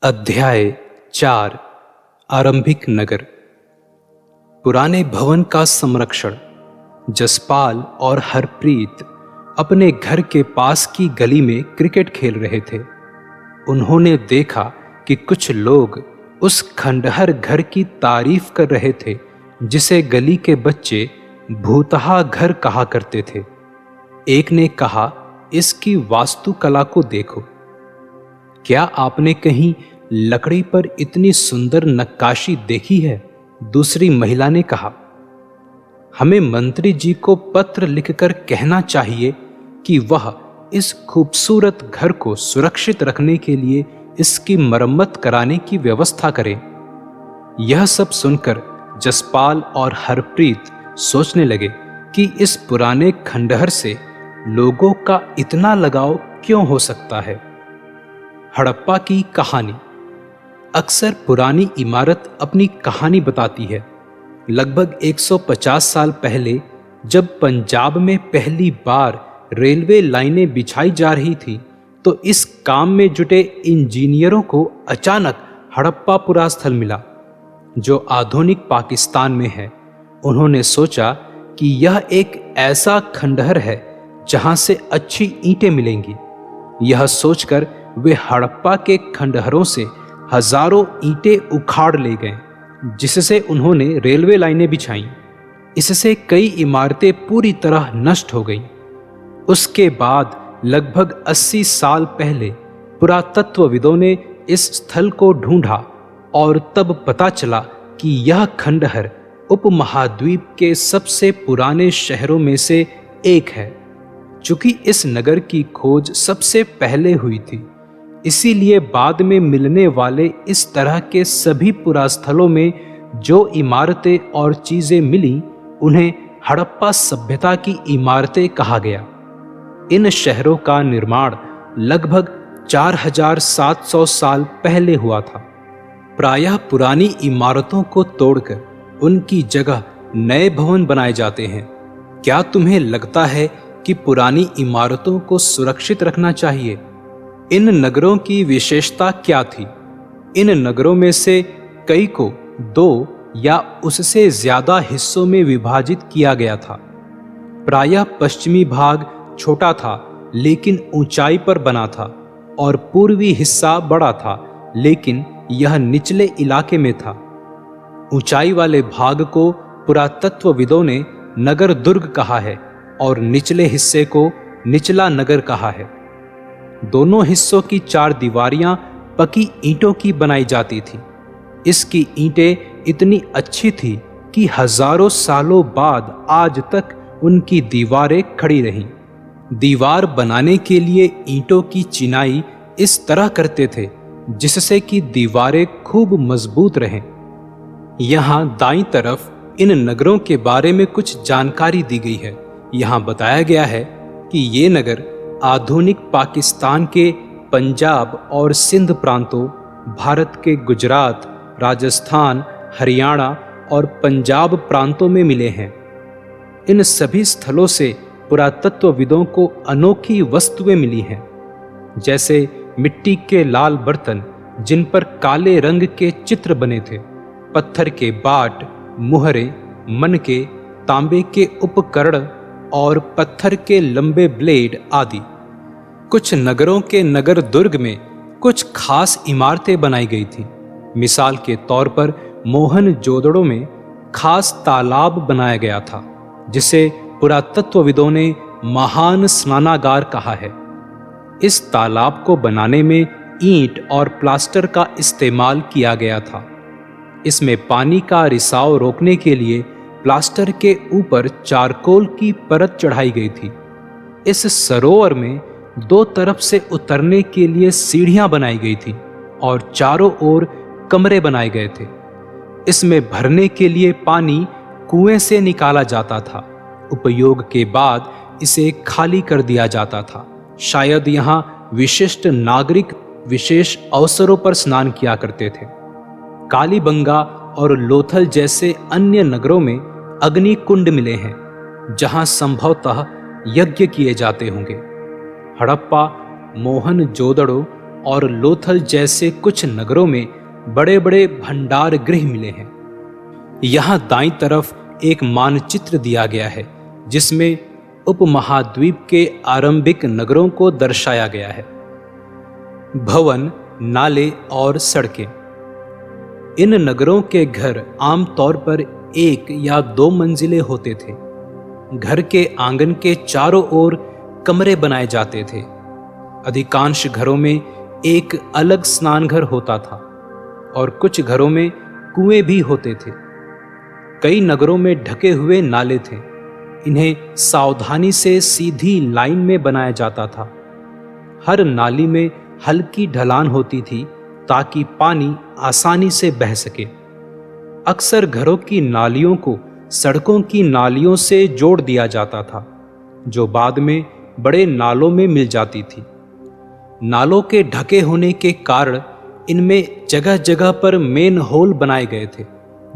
अध्याय 4 आरंभिक नगर। पुराने भवन का संरक्षण। जसपाल और हरप्रीत अपने घर के पास की गली में क्रिकेट खेल रहे थे। उन्होंने देखा कि कुछ लोग उस खंडहर घर की तारीफ कर रहे थे जिसे गली के बच्चे भूतहा घर कहा करते थे। एक ने कहा, इसकी वास्तुकला को देखो। क्या आपने कहीं लकड़ी पर इतनी सुंदर नक्काशी देखी है? दूसरी महिला ने कहा, हमें मंत्री जी को पत्र लिखकर कहना चाहिए कि वह इस खूबसूरत घर को सुरक्षित रखने के लिए इसकी मरम्मत कराने की व्यवस्था करें। यह सब सुनकर जसपाल और हरप्रीत सोचने लगे कि इस पुराने खंडहर से लोगों का इतना लगाव क्यों हो सकता है। हड़प्पा की कहानी। अक्सर पुरानी इमारत अपनी कहानी बताती है। लगभग 150 साल पहले जब पंजाब में पहली बार रेलवे लाइनें बिछाई जा रही थी, तो इस काम में जुटे इंजीनियरों को अचानक हड़प्पा पुरा स्थल मिला, जो आधुनिक पाकिस्तान में है। उन्होंने सोचा कि यह एक ऐसा खंडहर है जहां से अच्छी ईंटें मिलेंगी। यह सोचकर वे हड़प्पा के खंडहरों से हजारों ईंटें उखाड़ ले गए, जिससे उन्होंने रेलवे लाइनें बिछाईं। इससे कई इमारतें पूरी तरह नष्ट हो गईं। उसके बाद लगभग 80 साल पहले पुरातत्वविदों ने इस स्थल को ढूंढा और तब पता चला कि यह खंडहर उपमहाद्वीप के सबसे पुराने शहरों में से एक है। चूंकि इस नगर की खोज सबसे पहले हुई थी, इसीलिए बाद में मिलने वाले इस तरह के सभी पुरास्थलों में जो इमारतें और चीजें मिली, उन्हें हड़प्पा सभ्यता की इमारतें कहा गया। इन शहरों का निर्माण लगभग 4700 साल पहले हुआ था। प्रायः पुरानी इमारतों को तोड़कर उनकी जगह नए भवन बनाए जाते हैं। क्या तुम्हें लगता है कि पुरानी इमारतों को सुरक्षित रखना चाहिए? इन नगरों की विशेषता क्या थी? इन नगरों में से कई को 2 या उससे ज्यादा हिस्सों में विभाजित किया गया था। प्रायः पश्चिमी भाग छोटा था लेकिन ऊंचाई पर बना था, और पूर्वी हिस्सा बड़ा था लेकिन यह निचले इलाके में था। ऊंचाई वाले भाग को पुरातत्वविदों ने नगर दुर्ग कहा है और निचले हिस्से को निचला नगर कहा है। दोनों हिस्सों की 4 दीवारियां पकी ईंटों की बनाई जाती थी। इसकी ईंटें इतनी अच्छी थी कि हजारों सालों बाद आज तक उनकी दीवारें खड़ी रहीं। दीवार बनाने के लिए ईंटों की चिनाई इस तरह करते थे जिससे कि दीवारें खूब मजबूत रहें। यहाँ दाईं तरफ इन नगरों के बारे में कुछ जानकारी दी गई है। यहाँ बताया गया है कि ये नगर आधुनिक पाकिस्तान के पंजाब और सिंध प्रांतों, भारत के गुजरात, राजस्थान, हरियाणा और पंजाब प्रांतों में मिले हैं। इन सभी स्थलों से पुरातत्वविदों को अनोखी वस्तुएं मिली हैं, जैसे मिट्टी के लाल बर्तन जिन पर काले रंग के चित्र बने थे, पत्थर के बाट, मुहरे, मनके, तांबे के उपकरण और पत्थर के लंबे ब्लेड आदि। कुछ नगरों के नगर दुर्ग में कुछ खास इमारतें बनाई गई थी। मिसाल के तौर पर मोहनजोदड़ो में खास तालाब बनाया गया था, जिसे पुरातत्वविदों ने महान स्नानागार कहा है। इस तालाब को बनाने में ईंट और प्लास्टर का इस्तेमाल किया गया था। इसमें पानी का रिसाव रोकने के लिए प्लास्टर के ऊपर चारकोल की परत चढ़ाई गई थी। इस सरोवर में 2 तरफ से उतरने के लिए सीढ़ियां बनाई गई थी और चारों ओर कमरे बनाए गए थे। इसमें भरने के लिए पानी कुएं से निकाला जाता था। उपयोग के बाद इसे खाली कर दिया जाता था। शायद यहाँ विशिष्ट नागरिक विशेष अवसरों पर स्नान किया करते थे। कालीबंगा और लोथल जैसे अन्य नगरों में अग्नि कुंड मिले हैं, जहां संभवतः यज्ञ किए जाते होंगे। हड़प्पा, मोहनजोदड़ो और लोथल जैसे कुछ नगरों में बड़े बड़े भंडार गृह मिले हैं। यहाँ दाईं तरफ एक मानचित्र दिया गया है जिसमें उपमहाद्वीप के आरंभिक नगरों को दर्शाया गया है। भवन, नाले और सड़कें। इन नगरों के घर आमतौर पर 1 या 2 मंजिले होते थे। घर के आंगन के चारों ओर कमरे बनाए जाते थे। अधिकांश घरों में एक अलग स्नान घर होता था और कुछ घरों में कुएं भी होते थे। कई नगरों में ढके हुए नाले थे। इन्हें सावधानी से सीधी लाइन में बनाया जाता था। हर नाली में हल्की ढलान होती थी ताकि पानी आसानी से बह सके। अक्सर घरों की नालियों को सड़कों की नालियों से जोड़ दिया जाता था, जो बाद में बड़े नालों में मिल जाती थी। नालों के ढके होने के कारण इनमें जगह जगह पर मेन होल बनाए गए थे,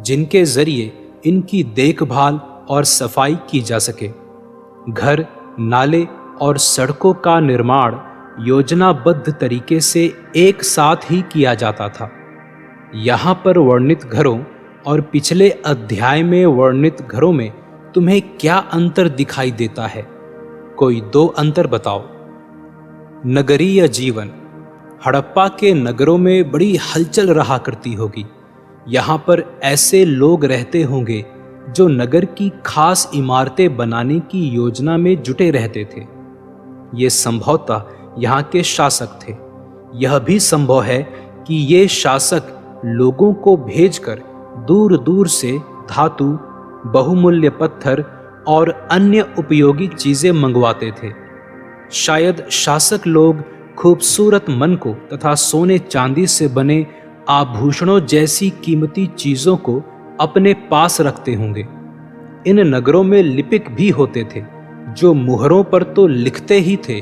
जिनके जरिए इनकी देखभाल और सफाई की जा सके। घर, नाले और सड़कों का निर्माण योजनाबद्ध तरीके से एक साथ ही किया जाता था। यहाँ पर वर्णित घरों और पिछले अध्याय में वर्णित घरों में तुम्हें क्या अंतर दिखाई देता है? कोई 2 अंतर बताओ। नगरीय जीवन। हड़प्पा के नगरों में बड़ी हलचल रहा करती होगी। यहाँ पर ऐसे लोग रहते होंगे जो नगर की खास इमारतें बनाने की योजना में जुटे रहते थे। ये संभवतः यहाँ के शासक थे। यह भी संभव है कि ये शासक लोगों को भेजकर दूर दूर से धातु, बहुमूल्य पत्थर और अन्य उपयोगी चीजें मंगवाते थे। शायद शासक लोग खूबसूरत मन को तथा सोने चांदी से बने आभूषणों जैसी कीमती चीजों को अपने पास रखते होंगे। इन नगरों में लिपिक भी होते थे जो मुहरों पर तो लिखते ही थे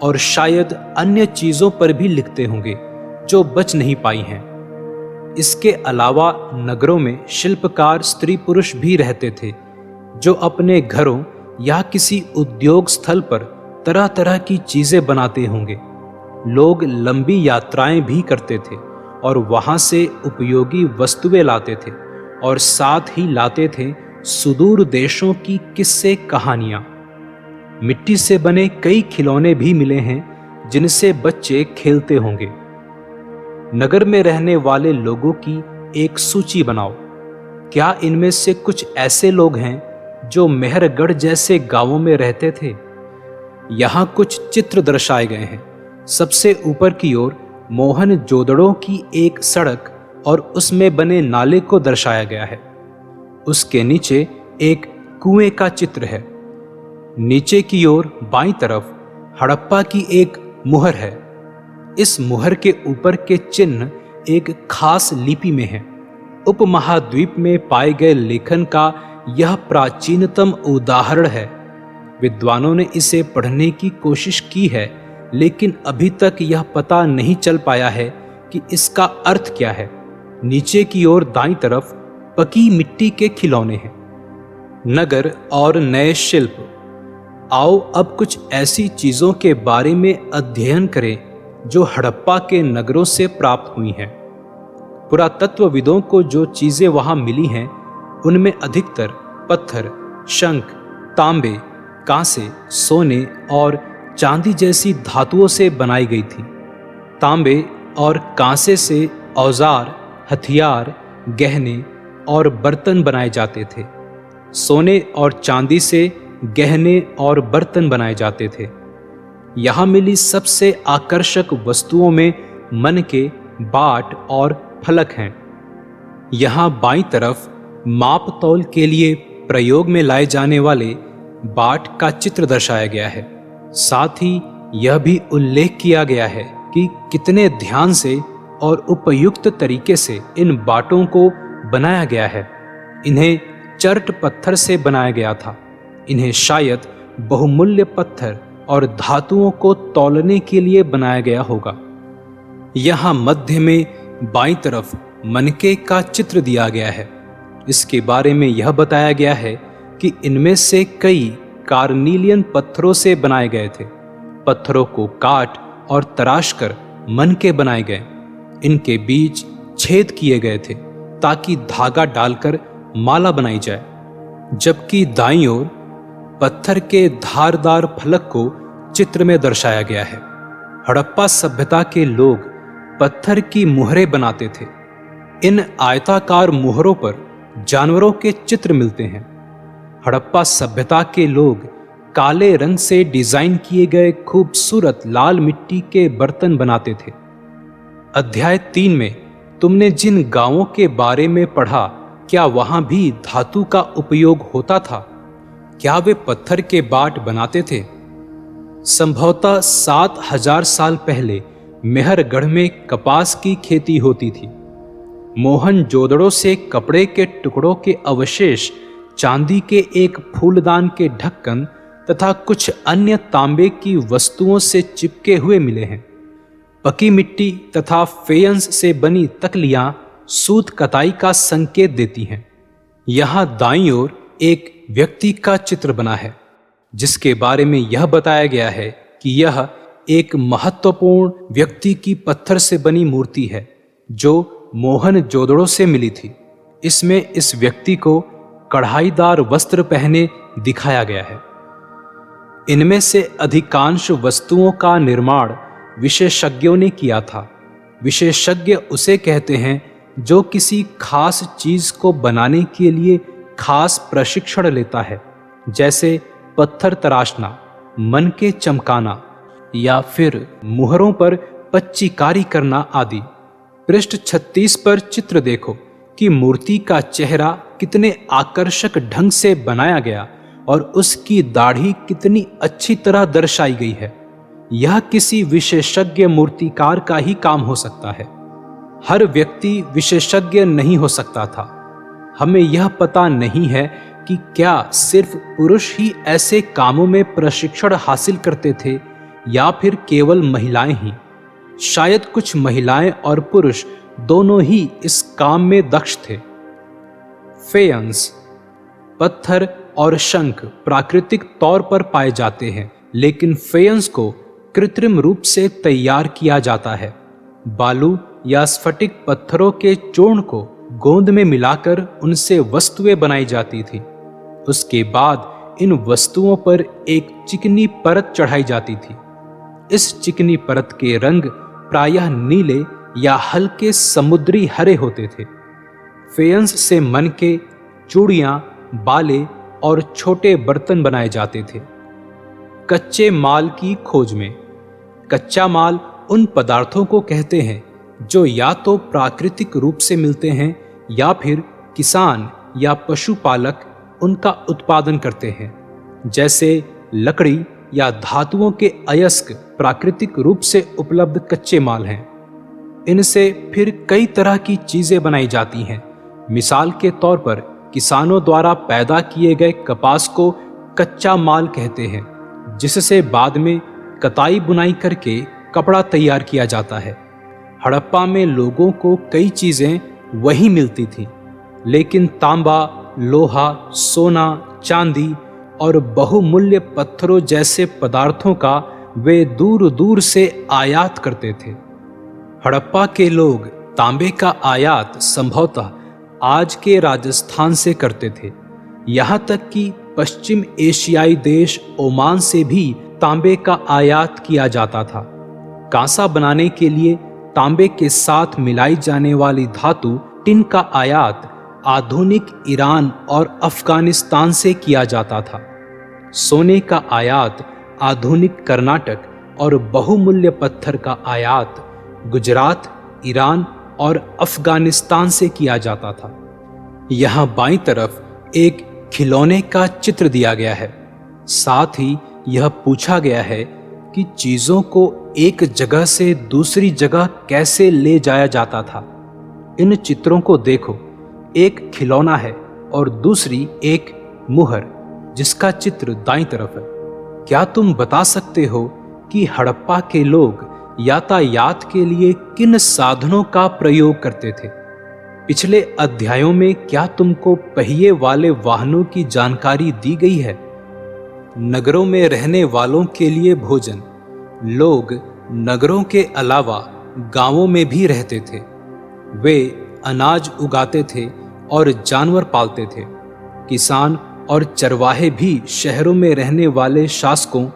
और शायद अन्य चीजों पर भी लिखते होंगे जो बच नहीं पाई हैं। इसके अलावा नगरों में शिल्पकार स्त्री पुरुष भी रहते थे जो अपने घरों या किसी उद्योग स्थल पर तरह तरह की चीजें बनाते होंगे। लोग लंबी यात्राएं भी करते थे और वहां से उपयोगी वस्तुएं लाते थे और साथ ही लाते थे सुदूर देशों की किस्से कहानियां। मिट्टी से बने कई खिलौने भी मिले हैं जिनसे बच्चे खेलते होंगे। नगर में रहने वाले लोगों की एक सूची बनाओ। क्या इनमें से कुछ ऐसे लोग हैं जो मेहरगढ़ जैसे गांवों में रहते थे? यहाँ कुछ चित्र दर्शाए गए हैं। सबसे ऊपर की ओर मोहनजोदड़ो की एक सड़क और उसमें बने नाले को दर्शाया गया है। उसके नीचे एक कुएं का चित्र है। नीचे की ओर बाईं तरफ हड़प्पा की एक मुहर है। इस मुहर के ऊपर के चिन्ह एक खास लिपि में है। उपमहाद्वीप में पाए गए लेखन का यह प्राचीनतम उदाहरण है। विद्वानों ने इसे पढ़ने की कोशिश की है, लेकिन अभी तक यह पता नहीं चल पाया है कि इसका अर्थ क्या है। नीचे की ओर दाईं तरफ पकी मिट्टी के खिलौने हैं। नगर और नए शिल्प। आओ अब कुछ ऐसी चीजों के बारे में अध्ययन करें जो हड़प्पा के नगरों से प्राप्त हुई हैं। पुरातत्वविदों को जो चीजें वहां मिली हैं उनमें अधिकतर पत्थर, शंख, तांबे, कांसे, सोने और चांदी जैसी धातुओं से बनाई गई थी। तांबे और कांसे से औजार, हथियार, गहने और बर्तन बनाए जाते थे। सोने और चांदी से गहने और बर्तन बनाए जाते थे। यहाँ मिली सबसे आकर्षक वस्तुओं में मन के बाट और फलक हैं। यहाँ बाईं तरफ माप तौल के लिए प्रयोग में लाए जाने वाले बाट का चित्र दर्शाया गया है। साथ ही यह भी उल्लेख किया गया है कि कितने ध्यान से और उपयुक्त तरीके से इन बाटों को बनाया गया है। इन्हें चर्ट पत्थर से बनाया गया था। इन्हें शायद बहुमूल्य पत्थर और धातुओं को तौलने के लिए बनाया गया होगा। यहाँ मध्य में बाईं तरफ मनके का चित्र दिया गया है। इसके बारे में यह बताया गया है कि इनमें से कई कार्नीलियन पत्थरों से बनाए गए थे। पत्थरों को काट और तराश कर मन के बनाए गए। इनके बीच छेद किए गए थे ताकि धागा डालकर माला बनाई जाए, जबकि दाईं ओर पत्थर के धारदार फलक को चित्र में दर्शाया गया है। हड़प्पा सभ्यता के लोग पत्थर की मुहरें बनाते थे। इन आयताकार मुहरों पर जानवरों के चित्र मिलते हैं। हड़प्पा सभ्यता के लोग काले रंग से डिजाइन किए गए खूबसूरत लाल मिट्टी के बर्तन बनाते थे। अध्याय 3 में तुमने जिन गांवों के बारे में पढ़ा, क्या वहां भी धातु का उपयोग होता था? क्या वे पत्थर के बाट बनाते थे? संभवतः 7000 साल पहले मेहरगढ़ में कपास की खेती होती थी। मोहनजोदड़ो से कपड़े के टुकड़ों के अवशेष, चांदी के एक फूलदान के ढक्कन तथा कुछ अन्य तांबे की वस्तुओं से चिपके हुए मिले हैं। पकी मिट्टी तथा फेयंस से बनी तकलियां सूत कताई का संकेत देती हैं। यहाँ दाईं ओर एक व्यक्ति का चित्र बना है, जिसके बारे में यह बताया गया है कि यह एक महत्वपूर्ण व्यक्ति की पत्थर से बनी मूर्ति है जो मोहनजोदड़ो से मिली थी। इसमें इस व्यक्ति को कढ़ाईदार वस्त्र पहने दिखाया गया है। इनमें से अधिकांश वस्तुओं का निर्माण विशेषज्ञों ने किया था। विशेषज्ञ उसे कहते हैं जो किसी खास चीज को बनाने के लिए खास प्रशिक्षण लेता है, जैसे पत्थर तराशना, मन के चमकाना या फिर मुहरों पर पच्चीकारी करना आदि। पृष्ठ 36 पर चित्र देखो कि मूर्ति का चेहरा कितने आकर्षक ढंग से बनाया गया और उसकी दाढ़ी कितनी अच्छी तरह दर्शाई गई है। यह किसी विशेषज्ञ मूर्तिकार का ही काम हो सकता है। हर व्यक्ति विशेषज्ञ नहीं हो सकता था। हमें यह पता नहीं है कि क्या सिर्फ पुरुष ही ऐसे कामों में प्रशिक्षण हासिल करते थे या फिर केवल महिलाएं ही। शायद कुछ महिलाएं और पुरुष दोनों ही इस काम में दक्ष थे। फेयंस, पत्थर और शंख प्राकृतिक तौर पर पाए जाते हैं, लेकिन फेयंस को कृत्रिम रूप से तैयार किया जाता है। बालू या स्फटिक पत्थरों के चूर्ण को गोंद में मिलाकर उनसे वस्तुएं बनाई जाती थी। उसके बाद इन वस्तुओं पर एक चिकनी परत चढ़ाई जाती थी। इस चिकनी परत के रंग प्रायः नीले या हल्के समुद्री हरे होते थे। फेयंस से मन के चूड़ियां, बाले और छोटे बर्तन बनाए जाते थे। कच्चे माल की खोज में, कच्चा माल उन पदार्थों को कहते हैं जो या तो प्राकृतिक रूप से मिलते हैं या फिर किसान या पशुपालक उनका उत्पादन करते हैं, जैसे लकड़ी या धातुओं के अयस्क प्राकृतिक रूप से उपलब्ध कच्चे माल हैं। इनसे फिर कई तरह की चीजें बनाई जाती हैं। मिसाल के तौर पर किसानों द्वारा पैदा किए गए कपास को कच्चा माल कहते हैं, जिससे बाद में कताई बुनाई करके कपड़ा तैयार किया जाता है। हड़प्पा में लोगों को कई चीजें वहीं मिलती थीं, लेकिन तांबा, लोहा, सोना, चांदी और बहुमूल्य पत्थरों जैसे पदार्थों का वे दूर दूर से आयात करते थे। हड़प्पा के लोग तांबे का आयात संभवतः आज के राजस्थान से करते थे। यहाँ तक कि पश्चिम एशियाई देश ओमान से भी तांबे का आयात किया जाता था। कांसा बनाने के लिए तांबे के साथ मिलाई जाने वाली धातु टिन का आयात आधुनिक ईरान और अफगानिस्तान से किया जाता था। सोने का आयात आधुनिक कर्नाटक और बहुमूल्य पत्थर का आयात गुजरात, ईरान और अफगानिस्तान से किया जाता था। यहाँ बाईं तरफ एक खिलौने का चित्र दिया गया है। साथ ही यह पूछा गया है कि चीजों को एक जगह से दूसरी जगह कैसे ले जाया जाता था। इन चित्रों को देखो, एक खिलौना है और दूसरी एक मुहर जिसका चित्र दाईं तरफ है। क्या तुम बता सकते हो कि हड़प्पा के लोग यातायात के लिए किन साधनों का प्रयोग करते थे? पिछले अध्यायों में क्या तुमको पहिए वाले वाहनों की जानकारी दी गई है? नगरों में रहने वालों के लिए भोजन। लोग नगरों के अलावा गांवों में भी रहते थे। वे अनाज उगाते थे और जानवर पालते थे। किसान और चरवाहे भी शहरों में रहने वाले शासकों,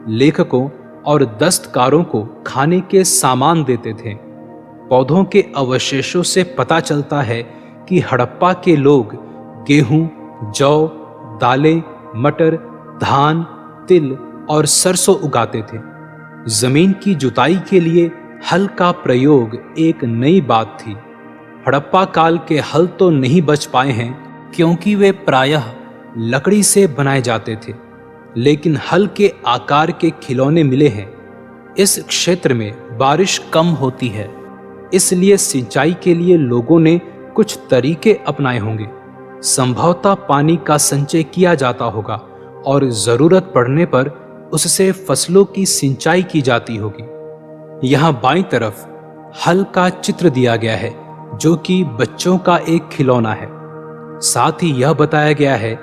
लेखकों और दस्तकारों को खाने के सामान देते थे। पौधों के अवशेषों से पता चलता है कि हड़प्पा के लोग गेहूं, जौ, दालें, मटर, धान, तिल और सरसों उगाते थे। जमीन की जुताई के लिए हल का प्रयोग एक नई बात थी। हड़प्पा काल के हल तो नहीं बच पाए हैं क्योंकि वे प्रायः लकड़ी से बनाए जाते थे, लेकिन हल के आकार के खिलौने मिले हैं। इस क्षेत्र में बारिश कम होती है, इसलिए सिंचाई के लिए लोगों ने कुछ तरीके अपनाए होंगे। संभवतः पानी का संचय किया जाता होगा और जरूरत पड़ने पर उससे फसलों की सिंचाई की जाती होगी। यहाँ बाईं तरफ हल का चित्र दिया गया है, जो कि बच्चों का एक खिलौना है। साथ ही यह बताया गया है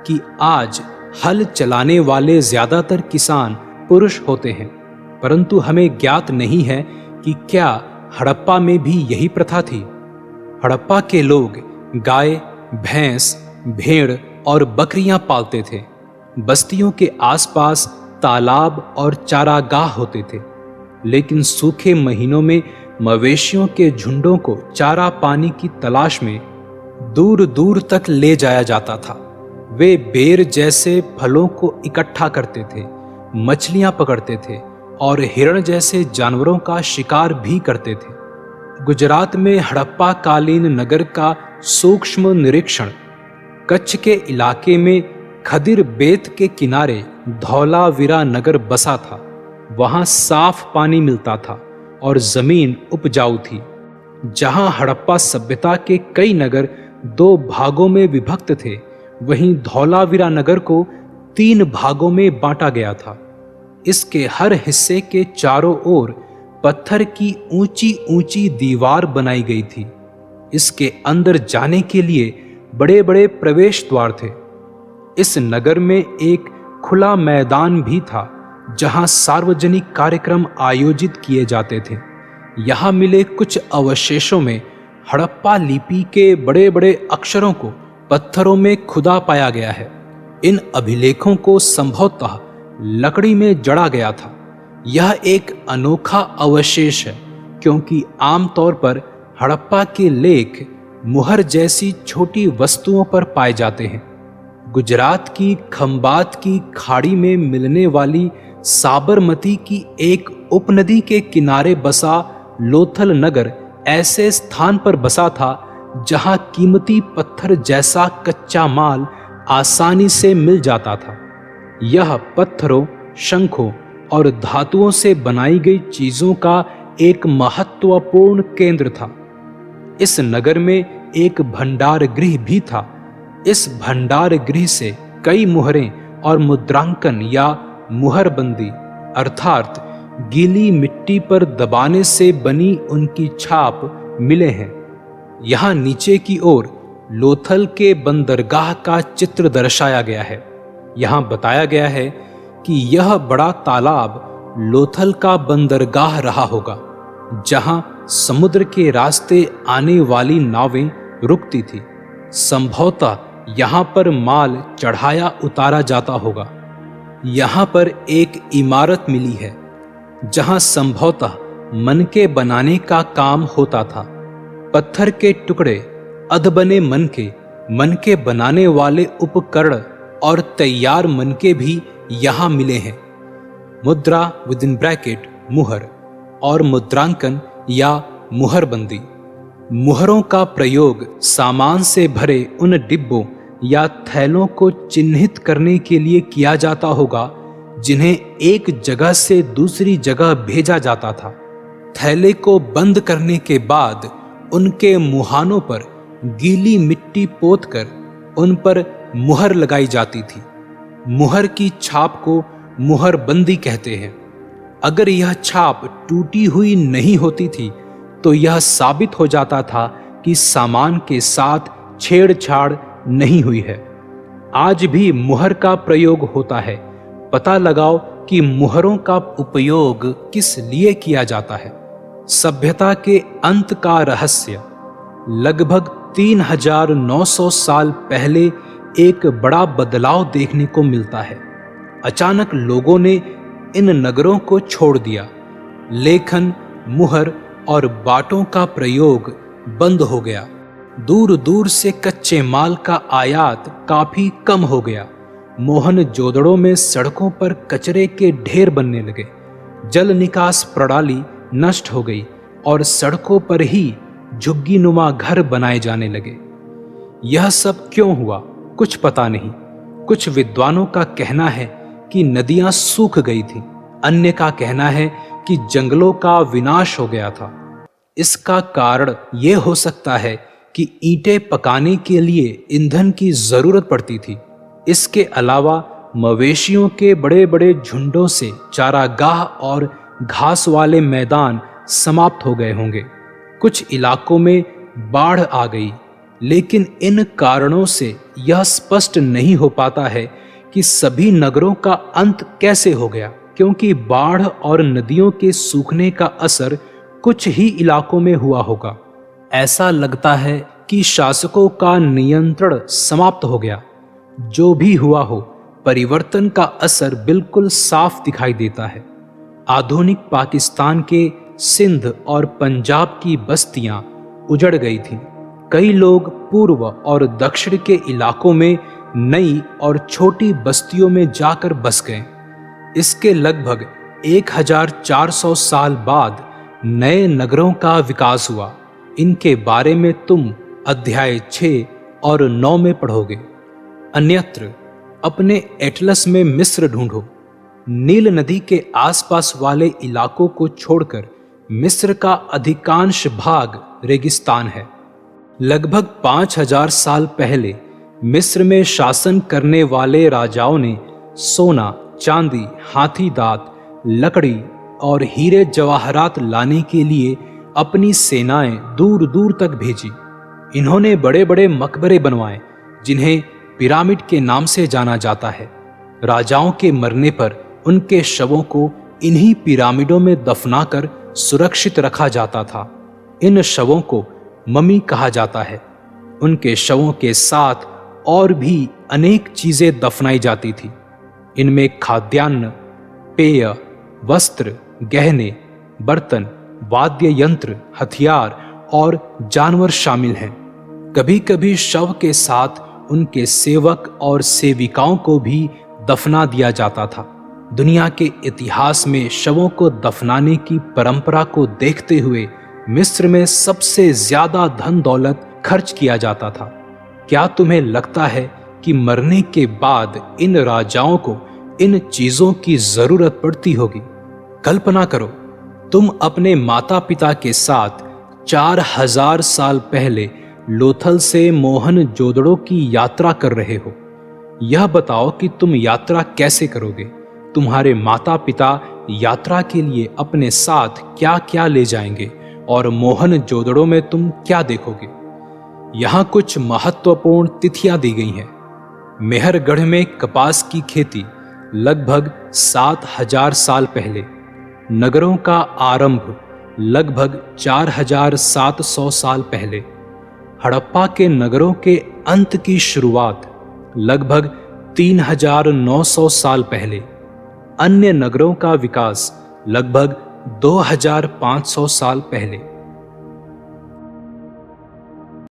कि आज हल चलाने वाले ज्यादातर किसान पुरुष होते हैं, परंतु हमें ज्ञात नहीं है कि क्या हड़प्पा में भी यही प्रथा थी। हड़प्पा के लोग गाय, भैंस, भेड़ और बकरियां पालते थे। बस्तियों के आसपास तालाब और चारागाह होते थे, लेकिन सूखे महीनों में मवेशियों के झुंडों को चारा पानी की तलाश में दूर दूर तक ले जाया जाता था। वे बेर जैसे फलों को इकट्ठा करते थे, मछलियां पकड़ते थे और हिरण जैसे जानवरों का शिकार भी करते थे। गुजरात में हड़प्पा कालीन नगर का सूक्ष्म निरीक्षण। कच्छ के इलाके में खदिर बेत के किनारे धौलावीरा नगर बसा था। वहां साफ पानी मिलता था और जमीन उपजाऊ थी। जहां हड़प्पा सभ्यता के कई नगर 2 भागों में विभक्त थे, वहीं धौलावीरा नगर को 3 भागों में बांटा गया था। इसके हर हिस्से के चारों ओर पत्थर की ऊंची ऊंची दीवार बनाई गई थी। इसके अंदर जाने के लिए बड़े बड़े प्रवेश द्वार थे। इस नगर में एक खुला मैदान भी था, जहां सार्वजनिक कार्यक्रम आयोजित किए जाते थे। यहाँ मिले कुछ अवशेषों में हड़प्पा लिपि के बड़े बड़े अक्षरों को पत्थरों में खुदा पाया गया है। इन अभिलेखों को संभवतः लकड़ी में जड़ा गया था। यह एक अनोखा अवशेष है, क्योंकि आमतौर पर हड़प्पा के लेख मुहर जैसी छोटी वस्तुओं पर पाए जाते हैं। गुजरात की खंबात की खाड़ी में मिलने वाली साबरमती की एक उपनदी के किनारे बसा लोथल नगर ऐसे स्थान पर बसा था जहां कीमती पत्थर जैसा कच्चा माल आसानी से मिल जाता था। यह पत्थरों, शंखों और धातुओं से बनाई गई चीजों का एक महत्वपूर्ण केंद्र था। इस नगर में एक भंडार गृह भी था। इस भंडार गृह से कई मुहरें और मुद्रांकन या मुहरबंदी अर्थात गीली मिट्टी पर दबाने से बनी उनकी छाप मिले हैं। यहाँ नीचे की ओर लोथल के बंदरगाह का चित्र दर्शाया गया है। यहाँ बताया गया है कि यह बड़ा तालाब लोथल का बंदरगाह रहा होगा, जहाँ समुद्र के रास्ते आने वाली नावें रुकती थी। संभवतः यहाँ पर माल चढ़ाया उतारा जाता होगा। यहाँ पर एक इमारत मिली है, जहाँ संभवतः मनके बनाने का काम होता था। पत्थर के टुकड़े, अधबने मनके बनाने वाले उपकरण और तैयार मनके भी यहाँ मिले हैं। मुद्रा विदिन ब्रैकेट मुहर और मुद्रांकन या मुहरबंदी। मुहरों का प्रयोग सामान से भरे उन डिब्बों या थैलों को चिन्हित करने के लिए किया जाता होगा, जिन्हें एक जगह से दूसरी जगह भेजा जाता था। थैले को बंद करने के बाद उनके मुहानों पर गीली मिट्टी पोतकर उन पर मुहर लगाई जाती थी। मुहर की छाप को मुहरबंदी कहते हैं। अगर यह छाप टूटी हुई नहीं होती थी तो यह साबित हो जाता था कि सामान के साथ छेड़छाड़ नहीं हुई है। आज भी मुहर का प्रयोग होता है। पता लगाओ कि मुहरों का उपयोग किस लिए किया जाता है। सभ्यता के अंत का रहस्य लगभग 3900 साल पहले एक बड़ा बदलाव देखने को मिलता है। अचानक लोगों ने इन नगरों को छोड़ दिया। लेखन, मुहर और बाटों का प्रयोग बंद हो गया। दूर दूर से कच्चे माल का आयात काफी कम हो गया। मोहनजोदड़ो में सड़कों पर कचरे के ढेर बनने लगे। जल निकास प्रणाली नष्ट हो गई और सड़कों पर ही झुग्गीनुमा घर बनाए जाने लगे। यह सब क्यों हुआ, कुछ पता नहीं। कुछ विद्वानों का कहना है कि नदियां सूख गई थीं। अन्य का कहना है कि जंगलों का विनाश हो गया था। इसका कारण यह हो सकता है कि ईंटें पकाने के लिए ईंधन की जरूरत पड़ती थी। इसके अलावा मवेशियों के बड़े बड़े झुंडों से चारागाह और घास वाले मैदान समाप्त हो गए होंगे। कुछ इलाकों में बाढ़ आ गई, लेकिन इन कारणों से यह स्पष्ट नहीं हो पाता है कि सभी नगरों का अंत कैसे हो गया, क्योंकि बाढ़ और नदियों के सूखने का असर कुछ ही इलाकों में हुआ होगा। ऐसा लगता है कि शासकों का नियंत्रण समाप्त हो गया। जो भी हुआ हो, परिवर्तन का असर बिल्कुल साफ दिखाई देता है। आधुनिक पाकिस्तान के सिंध और पंजाब की बस्तियां उजड़ गई थीं। कई लोग पूर्व और दक्षिण के इलाकों में नई और छोटी बस्तियों में जाकर बस गए। इसके लगभग 1400 साल बाद नए नगरों का विकास हुआ। इनके बारे में तुम अध्याय 6 और 9 में पढ़ोगे। अन्यत्र अपने एटलस में मिस्र ढूंढो। नील नदी के आसपास वाले इलाकों को छोड़कर मिस्र का अधिकांश भाग रेगिस्तान है। लगभग 5000 साल पहले मिस्र में शासन करने वाले राजाओं ने सोना, चांदी, हाथी दांत, लकड़ी और हीरे जवाहरात लाने के लिए अपनी सेनाएं दूर दूर तक भेजी। इन्होंने बड़े बड़े मकबरे बनवाए, जिन्हें पिरामिड के नाम से जाना जाता है। राजाओं के मरने पर उनके शवों को इन्हीं पिरामिडों में दफनाकर सुरक्षित रखा जाता था। इन शवों को ममी कहा जाता है। उनके शवों के साथ और भी अनेक चीजें दफनाई जाती थी। इनमें खाद्यान्न, पेय, वस्त्र, गहने, बर्तन, वाद्य यंत्र, हथियार और जानवर शामिल हैं। कभी कभी शव के साथ उनके सेवक और सेविकाओं को भी दफना दिया जाता था। दुनिया के इतिहास में शवों को दफनाने की परंपरा को देखते हुए मिस्र में सबसे ज्यादा धन दौलत खर्च किया जाता था। क्या तुम्हें लगता है कि मरने के बाद इन राजाओं को इन चीजों की जरूरत पड़ती होगी? कल्पना करो, तुम अपने माता पिता के साथ 4000 साल पहले लोथल से मोहनजोदड़ो की यात्रा कर रहे हो। यह बताओ कि तुम यात्रा कैसे करोगे? तुम्हारे माता पिता यात्रा के लिए अपने साथ क्या क्या ले जाएंगे और मोहनजोदड़ो में तुम क्या देखोगे? यहाँ कुछ महत्वपूर्ण तिथियां दी गई हैं। मेहरगढ़ में कपास की खेती लगभग 7000 साल पहले। नगरों का आरंभ लगभग 4700 साल पहले। हड़प्पा के नगरों के अंत की शुरुआत लगभग 3900 साल पहले। अन्य नगरों का विकास लगभग 2500 साल पहले।